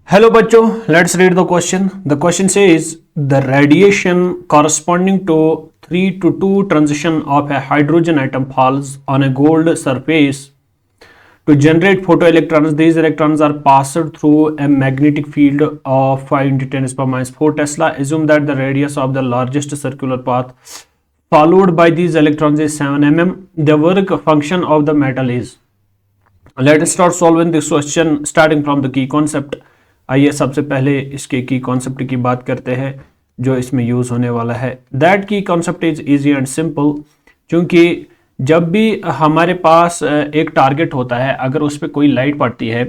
Hello बच्चों, let's read the question. The question says the radiation corresponding to 3 to 2 transition of a hydrogen atom falls on a gold surface to generate photoelectrons. These electrons are passed through a magnetic field of 5 into 10 to the power minus 4 Tesla. Assume that the radius of the largest circular path followed by these electrons is 7 mm. The work function of the metal is. Let us start solving this question starting from the key concept. आइए सबसे पहले इसके की concept की बात करते हैं जो इसमें यूज़ होने वाला है. दैट की concept is easy and simple. क्योंकि जब भी हमारे पास एक टारगेट होता है, अगर उस पर कोई लाइट पड़ती है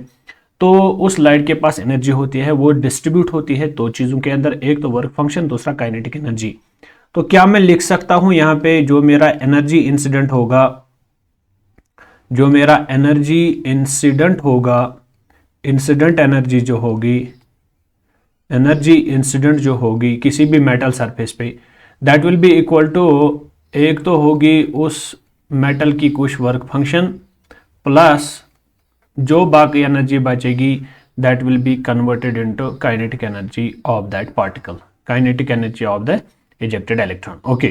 तो उस लाइट के पास एनर्जी होती है, वो डिस्ट्रीब्यूट होती है दो चीज़ों के अंदर, एक तो वर्क फंक्शन, दूसरा काइनेटिक एनर्जी. तो क्या मैं लिख सकता हूँ यहाँ पे जो मेरा एनर्जी इंसिडेंट होगा, जो मेरा एनर्जी इंसिडेंट होगा, इंसिडेंट एनर्जी जो होगी, एनर्जी इंसिडेंट जो होगी किसी भी मेटल सरफेस पे, that will be equal to, एक तो होगी उस मेटल की कुछ वर्क फंक्शन प्लस जो बाकी एनर्जी बचेगी that will be converted into kinetic energy of that particle, kinetic energy of the ejected electron. Okay,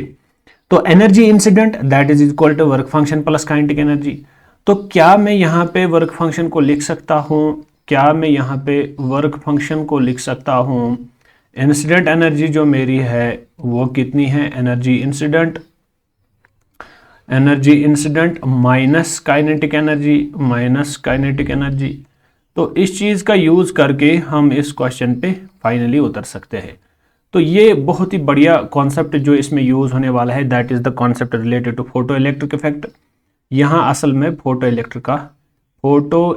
तो energy incident that is equal to work function plus kinetic energy. तो क्या मैं यहाँ पे work function को लिख सकता हूँ, क्या मैं यहाँ पे वर्क फंक्शन को लिख सकता हूँ? इंसिडेंट एनर्जी जो मेरी है वो कितनी है, energy incident minus kinetic energy, minus kinetic energy. तो इस चीज़ का यूज़ करके हम इस क्वेश्चन पे फाइनली उतर सकते हैं. तो ये बहुत ही बढ़िया कॉन्सेप्ट जो इसमें यूज़ होने वाला है, that is the concept related to photo electric effect. यहाँ असल में फोटो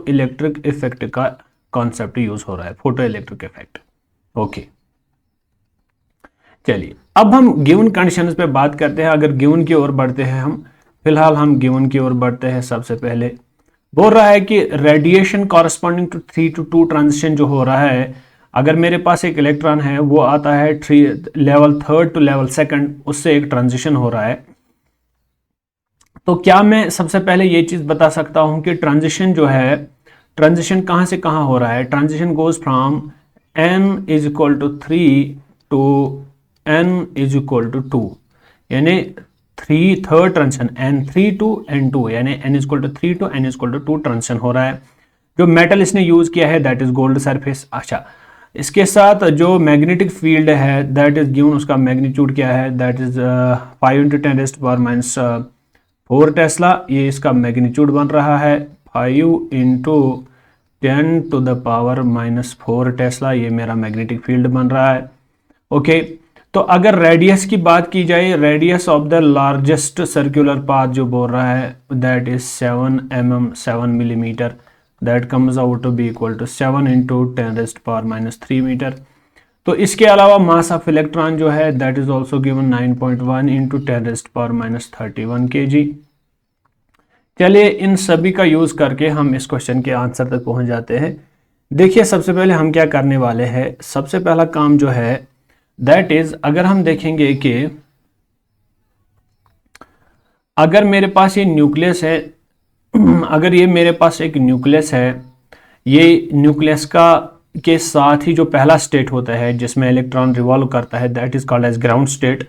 इलेक्ट्रिक इफेक्ट का कॉन्सेप्ट यूज हो रहा है, फोटो इलेक्ट्रिक इफेक्ट. ओके, चलिए अब हम गिवन कंडीशंस पे बात करते हैं. अगर गिवन की ओर बढ़ते हैं हम, फिलहाल हम गिवन की ओर बढ़ते हैं. सबसे पहले बोल रहा है कि radiation corresponding to 3 to 2 transition जो हो रहा है, अगर मेरे पास एक इलेक्ट्रॉन है वो आता है level 3rd to level 2nd, उससे एक ट्रांजिशन हो रहा है. तो क्या मैं सबसे पहले ये चीज बता सकता हूं कि ट्रांजिशन जो है, ट्रांजिशन कहां से कहां हो रहा है? Transition goes from n is equal to 3 to n is equal to 2, यानी third transition n3 to n2, यानी n is equal to 3 to n is equal to 2 transition हो रहा है. जो मेटल इसने यूज किया है दैट इज गोल्ड सरफेस. अच्छा, इसके साथ जो मैग्नेटिक फील्ड है दैट इज गिवन, उसका मैग्नीट्यूड क्या है, that is 5 into 10 raised to power minus 4 Tesla. ये इसका मैग्नीट्यूड बन रहा है 5 into 10 to the power minus 4 Tesla, ये मेरा मैग्नेटिक फील्ड बन रहा है. ओके, तो अगर रेडियस की बात की जाए, radius of the largest circular path जो बोल रहा है that is 7 mm, 7 millimeter, that comes out to be equal to 7 into 10 raised to power minus 3 metre. तो इसके अलावा मास ऑफ इलेक्ट्रॉन जो है that is also given 9.1 into 10 raised to power minus 31 kg. चलिए इन सभी का यूज करके हम इस क्वेश्चन के आंसर तक पहुंच जाते हैं. देखिए सबसे पहले हम क्या करने वाले हैं, सबसे पहला काम जो है दैट इज, अगर हम देखेंगे कि अगर मेरे पास ये न्यूक्लियस है, अगर ये मेरे पास एक न्यूक्लियस है, ये न्यूक्लियस का के साथ ही जो पहला स्टेट होता है जिसमें इलेक्ट्रॉन रिवॉल्व करता है that is called as ground state.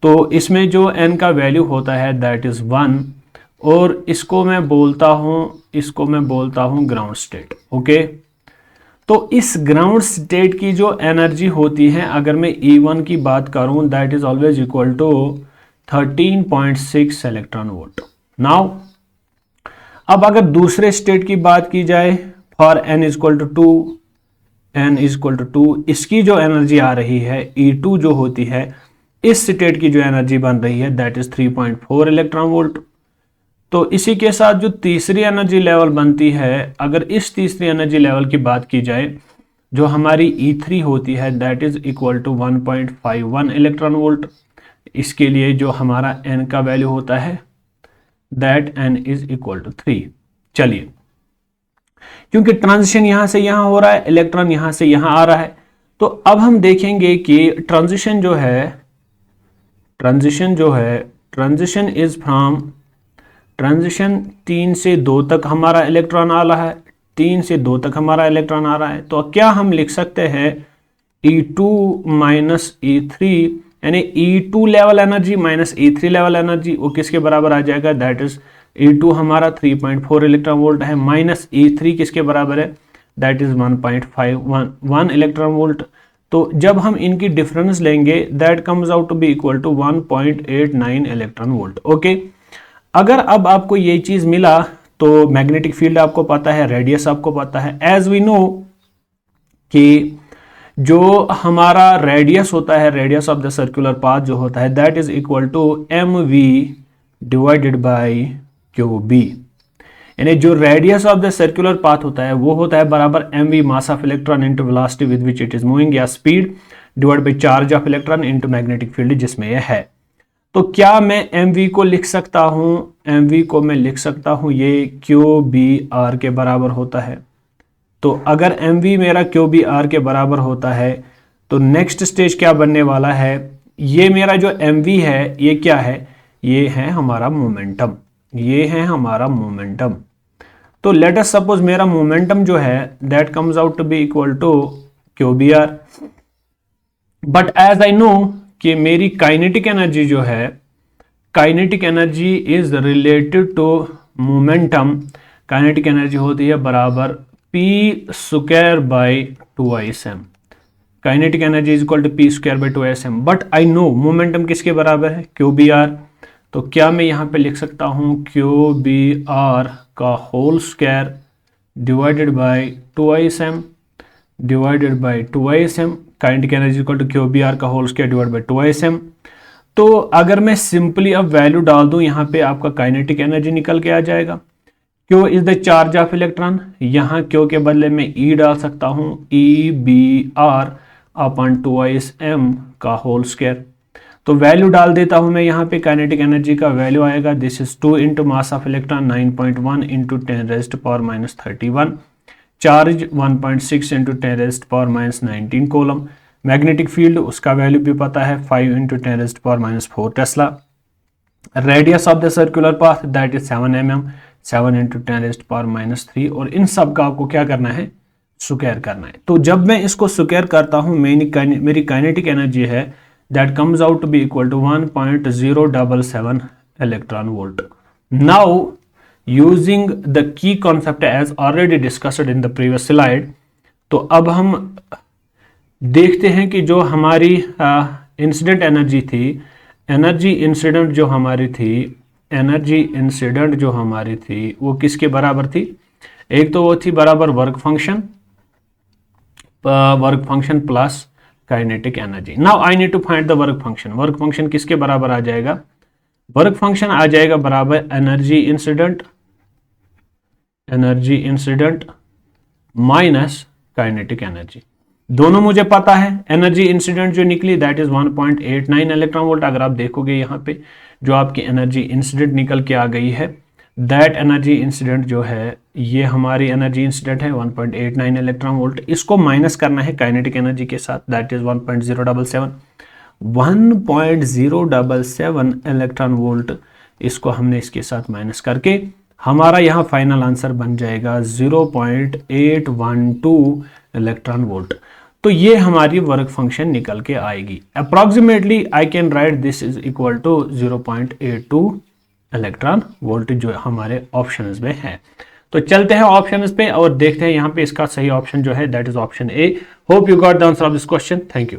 तो इसमें जो n का वैल्यू होता है दैट इज 1, और इसको मैं बोलता हूं ग्राउंड स्टेट. ओके, तो इस ग्राउंड स्टेट की जो एनर्जी होती है, अगर मैं E1 की बात करूं that is always equal to 13.6 electron volt. Now अब अगर दूसरे स्टेट की बात की जाए for n is equal to 2, इसकी जो एनर्जी आ रही है E2 जो होती है, इस स्टेट की जो एनर्जी बन रही है दैट इज 3.4 इलेक्ट्रॉन वोल्ट. तो इसी के साथ जो तीसरी एनर्जी लेवल बनती है, अगर इस तीसरी एनर्जी लेवल की बात की जाए जो हमारी E3 होती है that is equal to 1.51 electron volt. इसके लिए जो हमारा n का वैल्यू होता है that n is equal to 3. चलिए, क्योंकि ट्रांजिशन यहां से यहां हो रहा है, इलेक्ट्रॉन यहां से यहां आ रहा है, तो अब हम देखेंगे कि ट्रांजिशन इज फ्रॉम, ट्रांजिशन 3 से 2 तक हमारा इलेक्ट्रॉन आ रहा है, 3 से 2 तक हमारा इलेक्ट्रॉन आ रहा है, तो क्या हम लिख सकते हैं E2 माइनस E3, यानी E2 level energy minus E3 level energy, वो किसके बराबर आ जाएगा, दैट इज E2 हमारा 3.4 इलेक्ट्रॉन वोल्ट है, माइनस E3 किसके बराबर है, दैट इज 1.51 इलेक्ट्रॉन वोल्ट। तो जब हम इनकी डिफरेंस लेंगे that comes out to be equal to 1.89 electron volt. Okay, अगर अब आपको ये चीज मिला तो मैग्नेटिक फील्ड आपको पता है, रेडियस आपको पता है, एज वी नो कि जो हमारा रेडियस होता है, radius of the circular path जो होता है, that is equal to mv divided by qb, यानी जो radius of the circular path होता है वो होता है बराबर mv mass of electron into velocity with which it is moving, या speed divide by charge of electron into magnetic field जिसमें यह है। तो क्या मैं mv को लिख सकता हूं, mv को मैं लिख सकता हूं ये qbr के बराबर होता है। तो अगर mv मेरा qbr के बराबर होता है तो नेक्स्ट स्टेज क्या बनने वाला है, ये मेरा जो mv है ये क्या है, ये है हमारा मोमेंटम, ये है हमारा मोमेंटम। तो लेट अस सपोज मेरा मोमेंटम जो है that comes out to be equal to qbr, but as I know कि मेरी काइनेटिक एनर्जी जो है, kinetic energy is related to momentum, kinetic energy होती है बराबर p square by 2sm, kinetic energy is equal to p square by 2sm, but I know momentum किसके बराबर है, qbr। तो क्या मैं यहां पे लिख सकता हूं qbr का whole square divided by 2sm divided by 2sm, kinetic energy equal to qbr का whole square divide by 2sm। तो अगर मैं सिंपली अब वैल्यू डाल दूं यहाँ पे आपका काइनेटिक एनर्जी निकल के आ जाएगा। Q is the charge of electron, यहाँ Q के बदले में E डाल सकता हूँ, EBR अपॉन 2sm का होल स्क्वायर। तो वैल्यू डाल देता हूँ मैं यहाँ पे, काइनेटिक एनर्जी का वैल्यू आएगा this is 2 into mass of electron 9.1 into 10 raised power minus 31, charge 1.6 into 10 raised power minus 19 coulomb, magnetic field उसका वैल्यू भी पता है 5 into 10 raised power minus 4 tesla, radius of the circular path that is 7 mm, 7 into 10 raised power minus 3, और इन सब का आपको क्या करना है, स्क्वायर करना है। तो जब मैं इसको स्क्वायर करता हूं मेरी काइनेटिक एनर्जी है that comes out to be equal to 1.077 electron volt. Now using the key concept as already discussed in the previous slide, तो अब हम देखते हैं कि जो हमारी इंसिडेंट एनर्जी थी, एनर्जी इंसिडेंट जो हमारी थी, एनर्जी इंसिडेंट जो हमारी थी वो किसके बराबर थी, एक तो वो थी बराबर work function plus kinetic energy. Now I need to find the work function, work function किसके बराबर आ जाएगा, वर्क फंक्शन आ जाएगा बराबर energy incident minus kinetic energy. दोनों मुझे पता है, एनर्जी इंसिडेंट जो निकली दैट इज 1.89 इलेक्ट्रॉन वोल्ट। अगर आप देखोगे यहाँ पे जो आपकी एनर्जी इंसिडेंट निकल के आ गई है, दैट एनर्जी इंसिडेंट जो है ये हमारी एनर्जी इंसिडेंट है 1.89 इलेक्ट्रॉन वोल्ट। इसको माइनस करना है काइनेटिक एनर्जी के साथ, दैट इज 1.077 इलेक्ट्रॉन वोल्ट। इसको हमने इसके साथ माइनस करके हमारा यहाँ फाइनल आंसर बन जाएगा 0.812 इलेक्ट्रॉन वोल्ट। तो ये हमारी वर्क फंक्शन निकल के आएगी। Approximately I can write this is equal to 0.82 electron volt जो हमारे ऑप्शंस में है। तो चलते हैं ऑप्शंस पे और देखते हैं यहाँ पे इसका सही ऑप्शन जो है that is option A. Hope you got the answer of this question. Thank you.